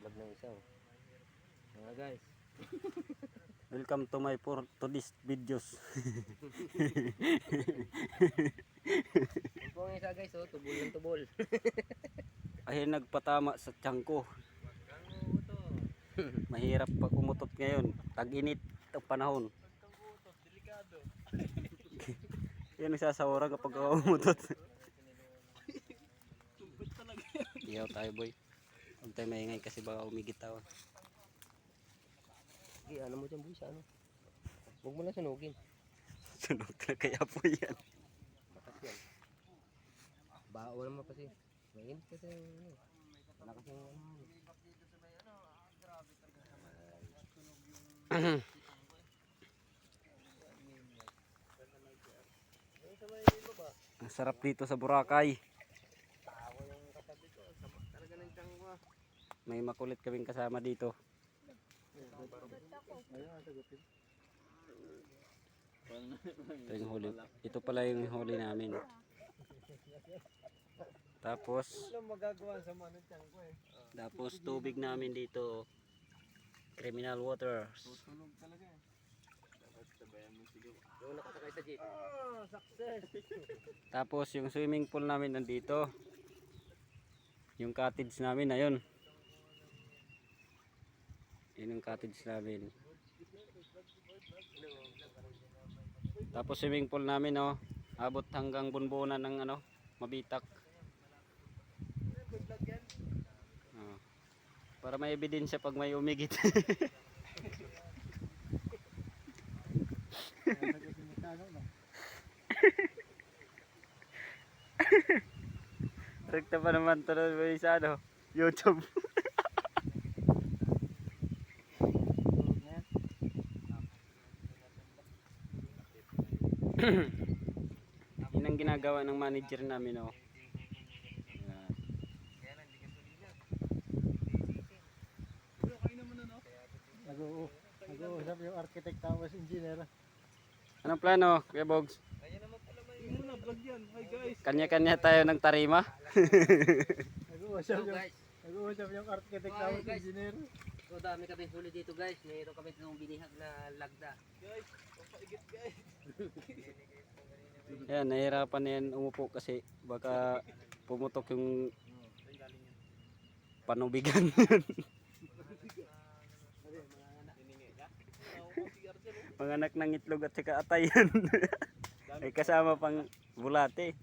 Vlog ng isa oh. Mga guys. Welcome to my to this videos. Yan po ang isa guys oh, tubol ng tubol. Ay nagpatama sa tiyan ko. Mahirap pag umutot ngayon. Tag-init ang panahon. Delikado. Yan ang sasawara kapag umutot. Tubol talaga. Iyaw tayo boy. Huwag tayo maingay kasi baka umigit tayo. Sige, ano mo dyan boy sa ano? Huwag mo lang sunugin. Sunog na kaya po yan. Bakas yan. Bao naman kasi. Mainit kasi. Wala kasi yung ano. Ang sarap dito sa Boracay. May makulit kaming kasama dito. Ito yung huli. Ito pala yung huli namin. Tapos tubig namin dito. Criminal waters. Yung nakasakay sa jeep. Success! Tapos yung swimming pool namin nandito. Yung cottage namin na yun. Yun yung cottage namin. Tapos swimming pool namin oh, abot hanggang bunbunan ng ano, Mabitak. Oh. Para may ebidensya pag may umigit. Rekta pa naman ito na sa ano, YouTube. Yun ang ginagawa ng manager namin oh. Nag-uusap yung architect tapos engineer. Anong plano, Kuya Bogs? Vlog yan. Hi guys. Kanya-kanya tayo ng tarima. Nag-uusap yung architect tapos engineer. So dami kami huli dito guys. Mayroon kami itong binihag na lagda. Guys, papaigit guys. Yan, nahirapan na yan umupo kasi baka pumutok yung panubigan. Mga anak ng itlog at saka atay yan. Ay kasama pang bulate.